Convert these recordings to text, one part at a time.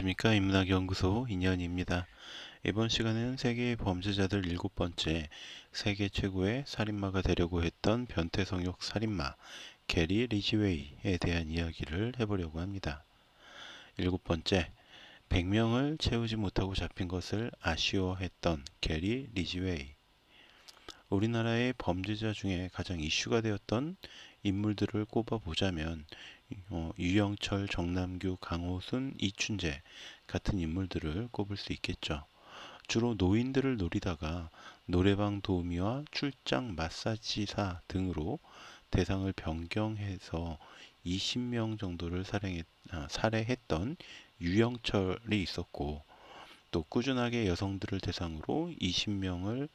안녕하십니까. 인문학연구소 인연입니다. 이번 시간에는 세계의 범죄자들 7번째, 세계 최고의 살인마가 되려고 했던 변태성욕 살인마 게리 리지웨이에 대한 이야기를 해보려고 합니다. 7번째, 100명을 채우지 못하고 잡힌 것을 아쉬워했던 게리 리지웨이. 우리나라의 범죄자 중에 가장 이슈가 되었던 인물들을 꼽아보자면 유영철, 정남규, 강호순, 이춘재 같은 인물들을 꼽을 수 있겠죠. 주로 노인들을 노리다가 노래방 도우미와 출장 마사지사 등으로 대상을 변경해서 20명 정도를 살해했던 유영철이 있었고, 또 꾸준하게 여성들을 대상으로 20명을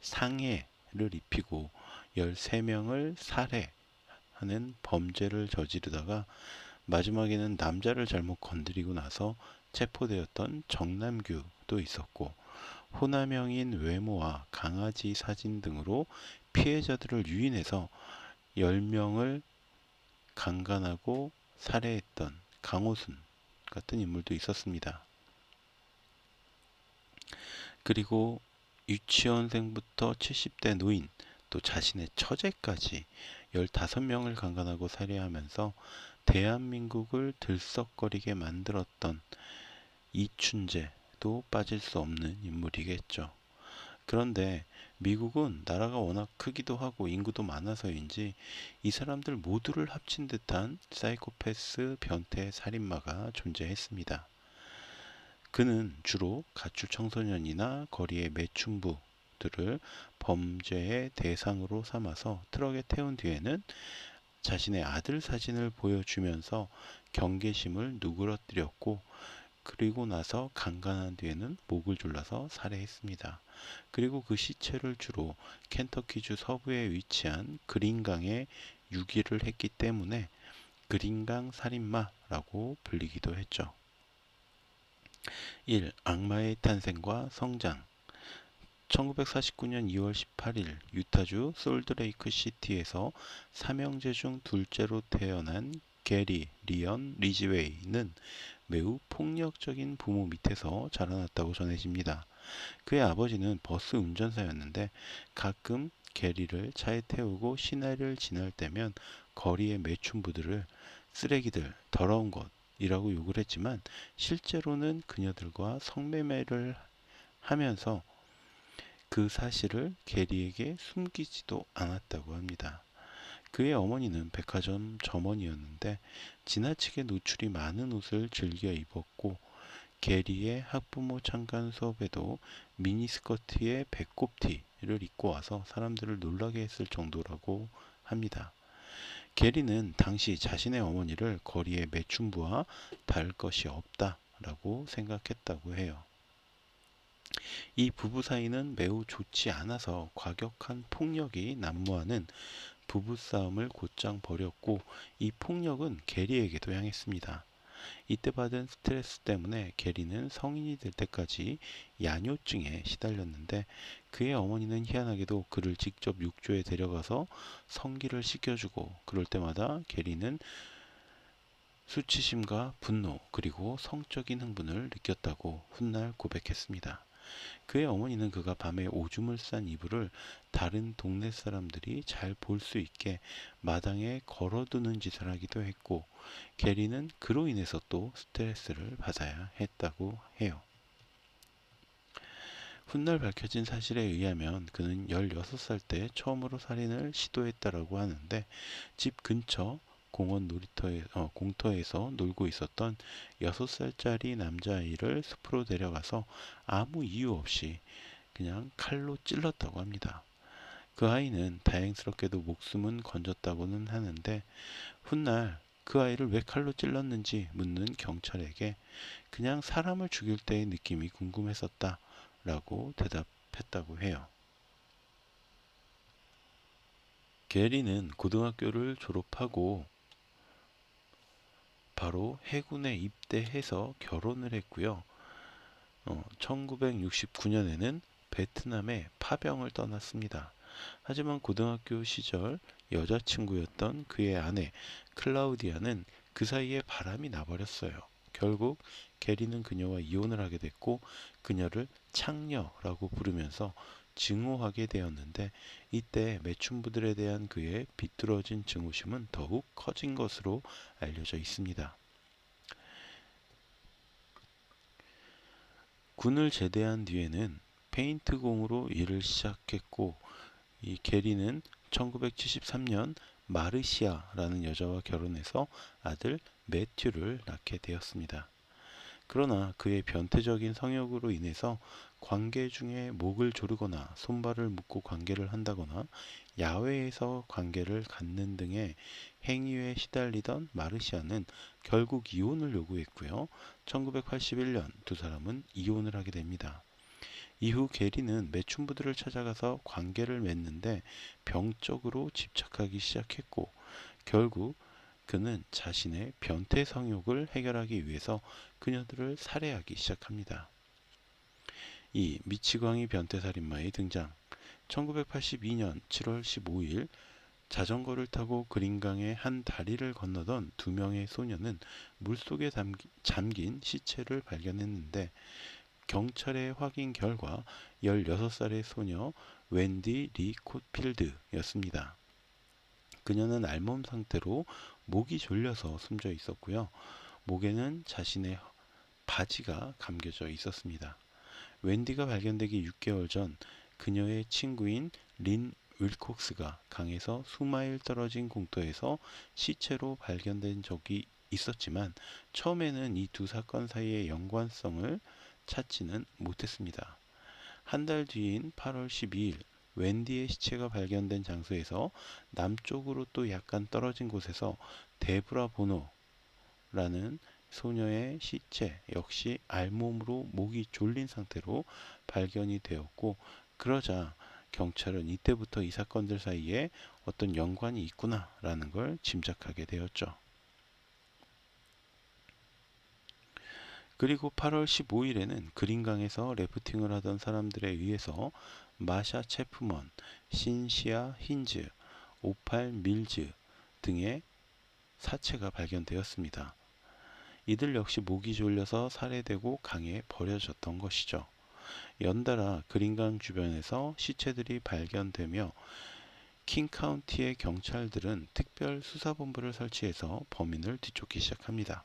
상해를 입히고 13명을 살해하는 범죄를 저지르다가 마지막에는 남자를 잘못 건드리고 나서 체포되었던 정남규도 있었고, 호남형인 외모와 강아지 사진 등으로 피해자들을 유인해서 10명을 강간하고 살해했던 강호순 같은 인물도 있었습니다. 그리고 유치원생부터 70대 노인, 또 자신의 처제까지 15명을 강간하고 살해하면서 대한민국을 들썩거리게 만들었던 이춘재도 빠질 수 없는 인물이겠죠. 그런데 미국은 나라가 워낙 크기도 하고 인구도 많아서인지 이 사람들 모두를 합친 듯한 사이코패스 변태 살인마가 존재했습니다. 그는 주로 가출 청소년이나 거리의 매춘부들을 범죄의 대상으로 삼아서 트럭에 태운 뒤에는 자신의 아들 사진을 보여주면서 경계심을 누그러뜨렸고, 그리고 나서 강간한 뒤에는 목을 졸라서 살해했습니다. 그리고 그 시체를 주로 켄터키주 서부에 위치한 그린강에 유기를 했기 때문에 그린강 살인마라고 불리기도 했죠. 1. 악마의 탄생과 성장. 1949년 2월 18일 유타주 솔트레이크 시티에서 삼형제 중 둘째로 태어난 게리 리언 리지웨이는 매우 폭력적인 부모 밑에서 자라났다고 전해집니다. 그의 아버지는 버스 운전사였는데 가끔 게리를 차에 태우고 시내를 지날 때면 거리의 매춘부들을 쓰레기들, 더러운 것이라고 욕을 했지만 실제로는 그녀들과 성매매를 하면서 그 사실을 게리에게 숨기지도 않았다고 합니다. 그의 어머니는 백화점 점원이었는데 지나치게 노출이 많은 옷을 즐겨 입었고, 게리의 학부모 참관 수업에도 미니스커트에 배꼽티를 입고 와서 사람들을 놀라게 했을 정도라고 합니다. 게리는 당시 자신의 어머니를 거리의 매춘부와 다를 것이 없다라고 생각했다고 해요. 이 부부 사이는 매우 좋지 않아서 과격한 폭력이 난무하는 부부싸움을 곧장 벌였고, 이 폭력은 게리에게도 향했습니다. 이때 받은 스트레스 때문에 게리는 성인이 될 때까지 야뇨증에 시달렸는데, 그의 어머니는 희한하게도 그를 직접 욕조에 데려가서 성기를 씻겨주고, 그럴 때마다 게리는 수치심과 분노 그리고 성적인 흥분을 느꼈다고 훗날 고백했습니다. 그의 어머니는 그가 밤에 오줌을 싼 이불을 다른 동네 사람들이 잘 볼 수 있게 마당에 걸어두는 짓을 하기도 했고, 게리는 그로 인해서 또 스트레스를 받아야 했다고 해요. 훗날 밝혀진 사실에 의하면 그는 16살 때 처음으로 살인을 시도했다라고 하는데, 집 근처 공터에서 놀고 있었던 6살짜리 남자아이를 숲으로 데려가서 아무 이유 없이 그냥 칼로 찔렀다고 합니다. 그 아이는 다행스럽게도 목숨은 건졌다고는 하는데, 훗날 그 아이를 왜 칼로 찔렀는지 묻는 경찰에게 그냥 사람을 죽일 때의 느낌이 궁금했었다 라고 대답했다고 해요. 게리는 고등학교를 졸업하고 바로 해군에 입대해서 결혼을 했고요. 1969년에는 베트남에 파병을 떠났습니다. 하지만 고등학교 시절 여자친구였던 그의 아내 클라우디아는 그 사이에 바람이 나버렸어요. 결국 게리는 그녀와 이혼을 하게 됐고 그녀를 창녀라고 부르면서 증오하게 되었는데 이때 매춘부들에 대한 그의 비뚤어진 증오심은 더욱 커진 것으로 알려져 있습니다. 군을 제대한 뒤에는 페인트공으로 일을 시작했고 이 게리는 1973년 마르시아라는 여자와 결혼해서 아들 매튜를 낳게 되었습니다. 그러나 그의 변태적인 성욕으로 인해서 관계 중에 목을 조르거나 손발을 묶고 관계를 한다거나 야외에서 관계를 갖는 등의 행위에 시달리던 마르시아는 결국 이혼을 요구했고요. 1981년 두 사람은 이혼을 하게 됩니다. 이후 게리는 매춘부들을 찾아가서 관계를 맺는데 병적으로 집착하기 시작했고 결국 그는 자신의 변태 성욕을 해결하기 위해서 그녀들을 살해하기 시작합니다. 이 미치광이 변태살인마의 등장. 1982년 7월 15일 자전거를 타고 그린강의 한 다리를 건너던 두 명의 소녀는 물속에 잠긴 시체를 발견했는데 경찰의 확인 결과 16살의 소녀 웬디 리 콧필드였습니다. 그녀는 알몸 상태로 목이 졸려서 숨져 있었고요. 목에는 자신의 바지가 감겨져 있었습니다. 웬디가 발견되기 6개월 전 그녀의 친구인 린 윌콕스가 강에서 수마일 떨어진 공터에서 시체로 발견된 적이 있었지만 처음에는 이 두 사건 사이의 연관성을 찾지는 못했습니다. 한 달 뒤인 8월 12일 웬디의 시체가 발견된 장소에서 남쪽으로 또 약간 떨어진 곳에서 데브라 보노라는 소녀의 시체 역시 알몸으로 목이 졸린 상태로 발견이 되었고 그러자 경찰은 이때부터 이 사건들 사이에 어떤 연관이 있구나라는 걸 짐작하게 되었죠. 그리고 8월 15일에는 그린강에서 래프팅을 하던 사람들에 의해서 마샤 체프먼, 신시아 힌즈, 오팔 밀즈 등의 사체가 발견되었습니다. 이들 역시 목이 졸려서 살해되고 강에 버려졌던 것이죠. 연달아 그린강 주변에서 시체들이 발견되며 킹카운티의 경찰들은 특별 수사본부를 설치해서 범인을 뒤쫓기 시작합니다.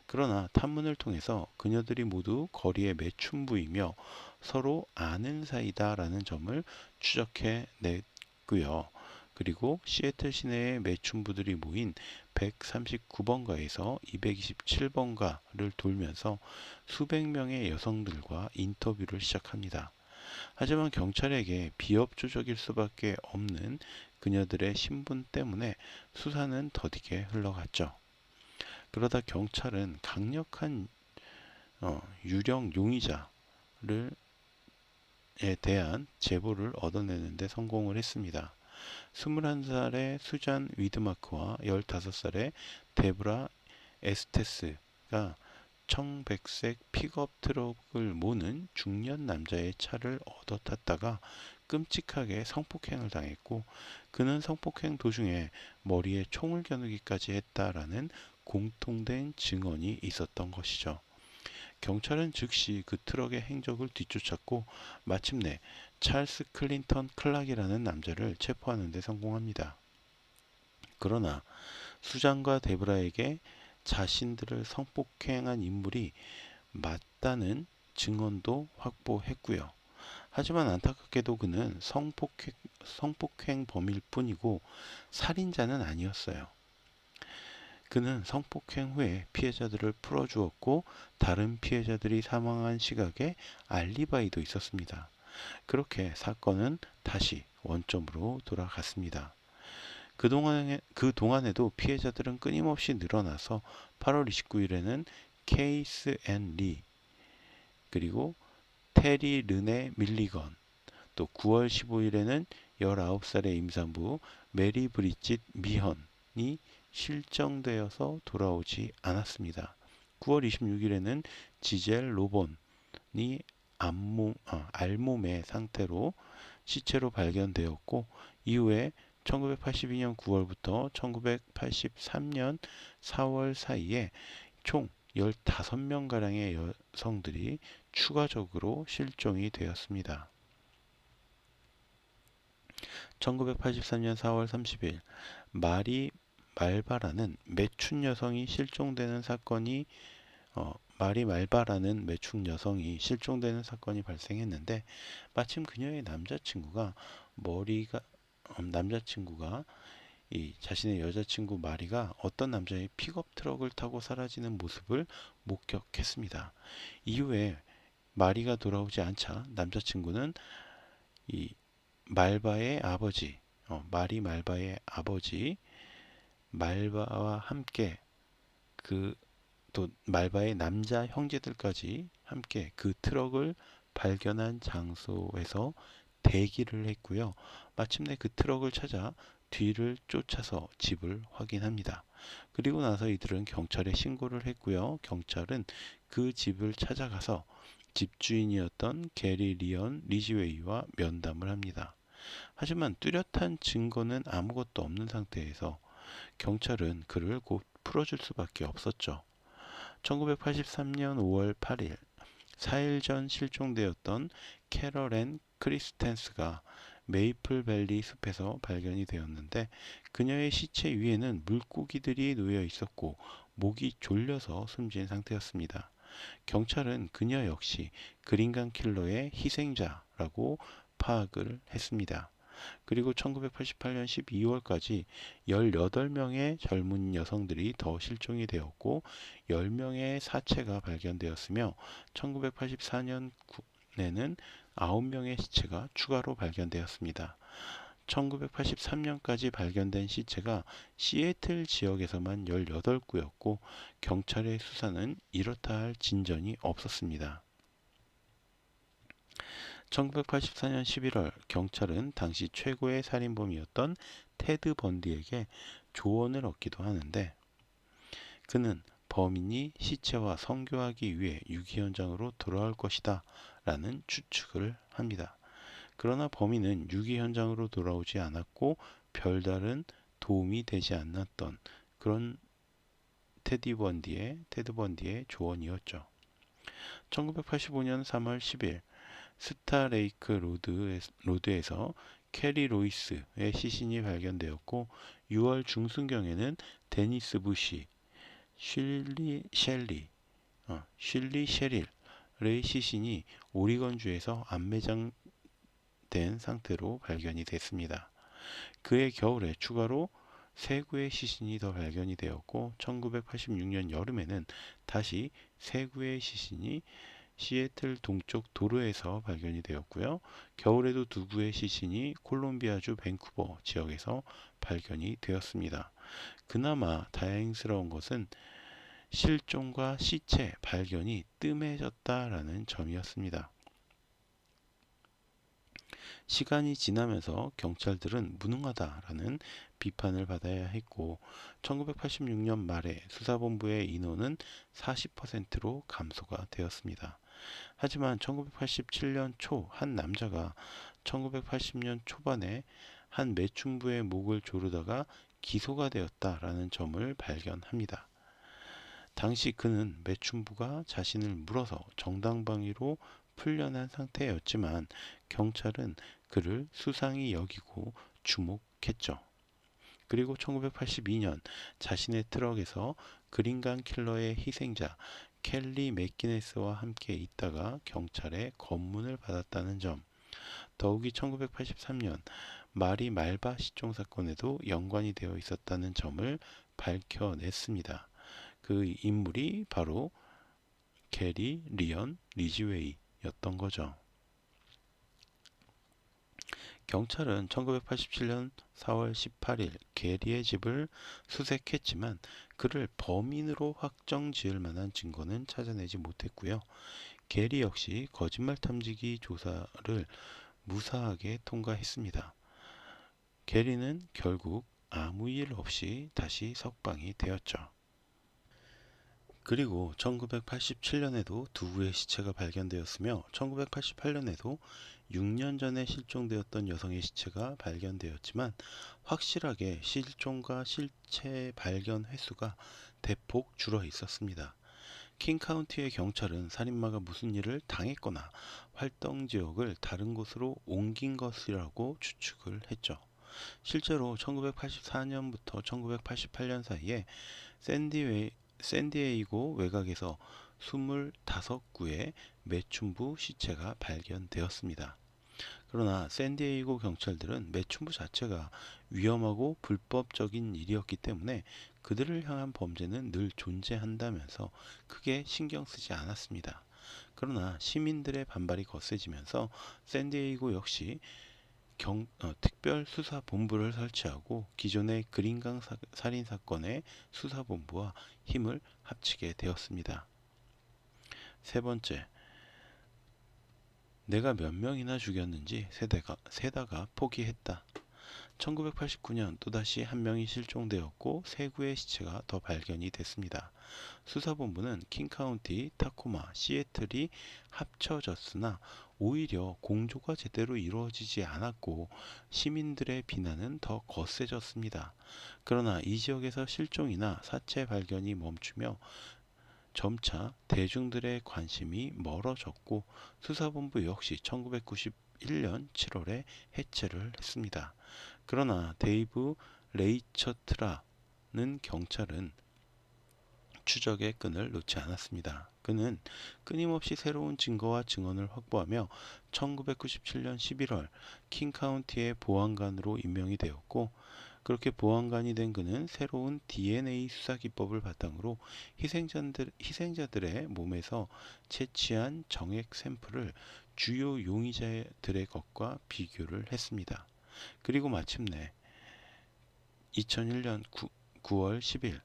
그러나 탐문을 통해서 그녀들이 모두 거리의 매춘부이며 서로 아는 사이다라는 점을 추적해냈고요. 그리고 시애틀 시내의 매춘부들이 모인 139번가에서 227번가를 돌면서 수백 명의 여성들과 인터뷰를 시작합니다. 하지만 경찰에게 비협조적일 수밖에 없는 그녀들의 신분 때문에 수사는 더디게 흘러갔죠. 그러다 경찰은 강력한 유령 용의자를 에 대한 제보를 얻어내는 데 성공을 했습니다. 21살의 수잔 위드마크와 15살의 데브라 에스테스가 청백색 픽업 트럭을 모는 중년 남자의 차를 얻어 탔다가 끔찍하게 성폭행을 당했고 그는 성폭행 도중에 머리에 총을 겨누기까지 했다라는 공통된 증언이 있었던 것이죠. 경찰은 즉시 그 트럭의 행적을 뒤쫓았고 마침내 찰스 클린턴 클락이라는 남자를 체포하는 데 성공합니다. 그러나 수잔과 데브라에게 자신들을 성폭행한 인물이 맞다는 증언도 확보했고요. 하지만 안타깝게도 그는 성폭행 범일 뿐이고 살인자는 아니었어요. 그는 성폭행 후에 피해자들을 풀어주었고 다른 피해자들이 사망한 시각에 알리바이도 있었습니다. 그렇게 사건은 다시 원점으로 돌아갔습니다. 그동안에도 피해자들은 끊임없이 늘어나서 8월 29일에는 케이스 앤 리, 그리고 테리 르네 밀리건, 또 9월 15일에는 19살의 임산부 메리 브리짓 미헌이 실종되어서 돌아오지 않았습니다. 9월 26일에는 지젤 로본이 알몸의 상태로 시체로 발견되었고 이후에 1982년 9월부터 1983년 4월 사이에 총 15명가량의 여성들이 추가적으로 실종이 되었습니다. 1983년 4월 30일 마리 말바라는 매춘 여성이 실종되는 사건이 마리 말바라는 매춘 여성이 실종되는 사건이 발생했는데 마침 그녀의 남자친구가 이 자신의 여자친구 마리가 어떤 남자의 픽업 트럭을 타고 사라지는 모습을 목격했습니다. 이후에 마리가 돌아오지 않자 남자친구는 이 말바의 아버지, 마리 말바의 아버지 말바와 함께 그 또 말바의 남자 형제들까지 함께 그 트럭을 발견한 장소에서 대기를 했고요. 마침내 그 트럭을 찾아 뒤를 쫓아서 집을 확인합니다. 그리고 나서 이들은 경찰에 신고를 했고요. 경찰은 그 집을 찾아가서 집주인이었던 게리 리언 리지웨이와 면담을 합니다. 하지만 뚜렷한 증거는 아무것도 없는 상태에서 경찰은 그를 곧 풀어줄 수밖에 없었죠. 1983년 5월 8일, 4일 전 실종되었던 캐럴 앤 크리스텐스가 메이플밸리 숲에서 발견이 되었는데 그녀의 시체 위에는 물고기들이 놓여 있었고 목이 졸려서 숨진 상태였습니다. 경찰은 그녀 역시 그린강 킬러의 희생자라고 파악을 했습니다. 그리고 1988년 12월까지 18명의 젊은 여성들이 더 실종이 되었고 10명의 사체가 발견되었으며 1984년에는 9명의 시체가 추가로 발견되었습니다. 1983년까지 발견된 시체가 시애틀 지역에서만 18구였고 경찰의 수사는 이렇다 할 진전이 없었습니다. 1984년 11월 경찰은 당시 최고의 살인범이었던 테드 번디에게 조언을 얻기도 하는데 그는 범인이 시체와 성교하기 위해 유기 현장으로 돌아올 것이다 라는 추측을 합니다. 그러나 범인은 유기 현장으로 돌아오지 않았고 별다른 도움이 되지 않았던 그런 테드 번디의 조언이었죠. 1985년 3월 10일 스타레이크 로드에서 캐리 로이스의 시신이 발견되었고 6월 중순경에는 데니스 부시, 쉴리 셰릴의 시신이 오리건주에서 안매장된 상태로 발견이 됐습니다. 그해 겨울에 추가로 세 구의 시신이 더 발견이 되었고 1986년 여름에는 다시 세 구의 시신이 시애틀 동쪽 도로에서 발견이 되었고요. 겨울에도 두 구의 시신이 콜롬비아주 밴쿠버 지역에서 발견이 되었습니다. 그나마 다행스러운 것은 실종과 시체 발견이 뜸해졌다라는 점이었습니다. 시간이 지나면서 경찰들은 무능하다라는 비판을 받아야 했고 1986년 말에 수사본부의 인원은 40%로 감소가 되었습니다. 하지만 1987년 초 한 남자가 1980년 초반에 한 매춘부의 목을 조르다가 기소가 되었다라는 점을 발견합니다. 당시 그는 매춘부가 자신을 물어서 정당방위로 풀려난 상태였지만 경찰은 그를 수상히 여기고 주목했죠. 그리고 1982년 자신의 트럭에서 그린강 킬러의 희생자 켈리 맥기네스와 함께 있다가 경찰의 검문을 받았다는 점, 더욱이 1983년 마리 말바 실종 사건에도 연관이 되어 있었다는 점을 밝혀냈습니다. 그 인물이 바로 게리 리언 리지웨이였던 거죠. 경찰은 1987년 4월 18일 게리의 집을 수색했지만 그를 범인으로 확정 지을 만한 증거는 찾아내지 못했고요. 게리 역시 거짓말 탐지기 조사를 무사하게 통과했습니다. 게리는 결국 아무 일 없이 다시 석방이 되었죠. 그리고 1987년에도 두 구의 시체가 발견되었으며 1988년에도 6년 전에 실종되었던 여성의 시체가 발견되었지만 확실하게 실종과 시체 발견 횟수가 대폭 줄어 있었습니다. 킹카운티의 경찰은 살인마가 무슨 일을 당했거나 활동 지역을 다른 곳으로 옮긴 것이라고 추측을 했죠. 실제로 1984년부터 1988년 사이에 샌디에이고 외곽에서 25구의 매춘부 시체가 발견되었습니다. 그러나 샌디에이고 경찰들은 매춘부 자체가 위험하고 불법적인 일이었기 때문에 그들을 향한 범죄는 늘 존재한다면서 크게 신경 쓰지 않았습니다. 그러나 시민들의 반발이 거세지면서 샌디에이고 역시 특별수사본부를 설치하고 기존의 그린강 살인사건의 수사본부와 힘을 합치게 되었습니다. 세 번째, 내가 몇 명이나 죽였는지 세다가 포기했다. 1989년 또다시 한 명이 실종되었고 세 구의 시체가 더 발견이 됐습니다. 수사본부는 킹카운티, 타코마, 시애틀이 합쳐졌으나 오히려 공조가 제대로 이루어지지 않았고 시민들의 비난은 더 거세졌습니다. 그러나 이 지역에서 실종이나 사체 발견이 멈추며 점차 대중들의 관심이 멀어졌고 수사본부 역시 1991년 7월에 해체를 했습니다. 그러나 데이브 레이처트라는 경찰은 추적의 끈을 놓지 않았습니다. 그는 끊임없이 새로운 증거와 증언을 확보하며 1997년 11월 킹카운티의 보안관으로 임명이 되었고 그렇게 보안관이 된 그는 새로운 DNA 수사 기법을 바탕으로 희생자들의 몸에서 채취한 정액 샘플을 주요 용의자들의 것과 비교를 했습니다. 그리고 마침내 2001년 9월 10일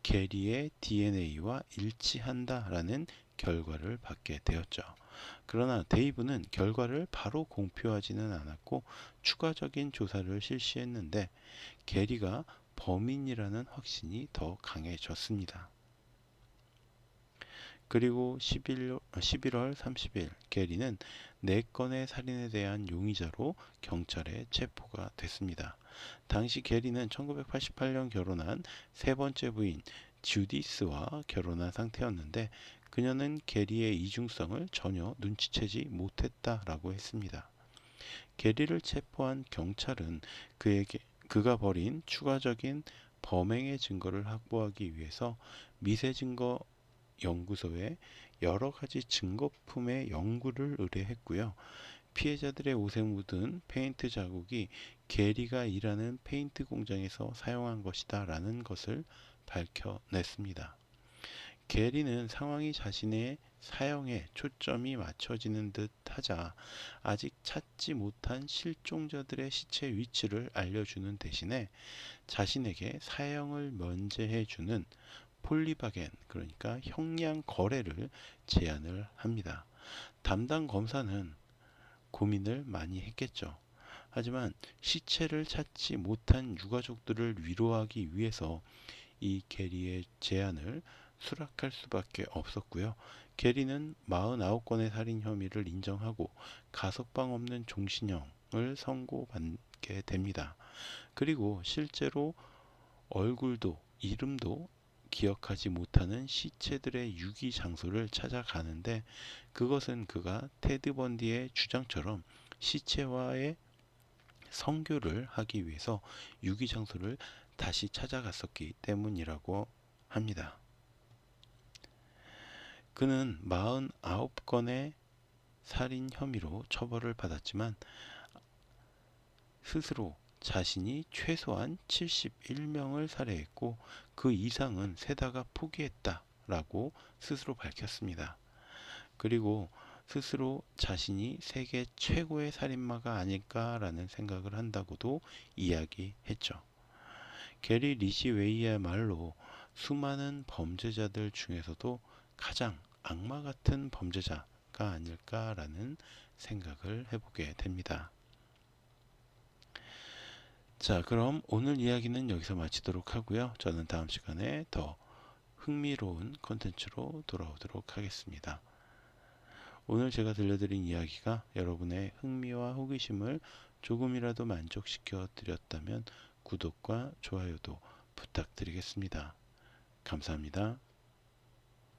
게리의 DNA와 일치한다라는 결과를 받게 되었죠. 그러나 데이브는 결과를 바로 공표하지는 않았고 추가적인 조사를 실시했는데 게리가 범인이라는 확신이 더 강해졌습니다. 그리고 11월 30일 게리는 4건의 살인에 대한 용의자로 경찰에 체포가 됐습니다. 당시 게리는 1988년 결혼한 세 번째 부인 주디스와 결혼한 상태였는데 그녀는 게리의 이중성을 전혀 눈치채지 못했다라고 했습니다. 게리를 체포한 경찰은 그가 벌인 추가적인 범행의 증거를 확보하기 위해서 미세증거 연구소에 여러 가지 증거품의 연구를 의뢰했고요. 피해자들의 옷에 묻은 페인트 자국이 게리가 일하는 페인트 공장에서 사용한 것이다 라는 것을 밝혀냈습니다. 게리는 상황이 자신의 사형에 초점이 맞춰지는 듯 하자 아직 찾지 못한 실종자들의 시체 위치를 알려주는 대신에 자신에게 사형을 면제해주는 폴리바겐, 그러니까 형량 거래를 제안을 합니다. 담당 검사는 고민을 많이 했겠죠. 하지만 시체를 찾지 못한 유가족들을 위로하기 위해서 이 게리의 제안을 수락할 수밖에 없었고요. 게리는 49건의 살인 혐의를 인정하고 가석방 없는 종신형을 선고받게 됩니다. 그리고 실제로 얼굴도 이름도 기억하지 못하는 시체들의 유기 장소를 찾아가는데 그것은 그가 테드 번디의 주장처럼 시체와의 성교를 하기 위해서 유기 장소를 다시 찾아갔었기 때문이라고 합니다. 그는 49건의 살인 혐의로 처벌을 받았지만 스스로 자신이 최소한 71명을 살해했고 그 이상은 세다가 포기했다라고 스스로 밝혔습니다. 그리고 스스로 자신이 세계 최고의 살인마가 아닐까라는 생각을 한다고도 이야기했죠. 게리 리시웨이야말로 수많은 범죄자들 중에서도 가장 악마 같은 범죄자가 아닐까라는 생각을 해보게 됩니다. 자, 그럼 오늘 이야기는 여기서 마치도록 하고요. 저는 다음 시간에 더 흥미로운 컨텐츠로 돌아오도록 하겠습니다. 오늘 제가 들려드린 이야기가 여러분의 흥미와 호기심을 조금이라도 만족시켜 드렸다면 구독과 좋아요도 부탁드리겠습니다. 감사합니다.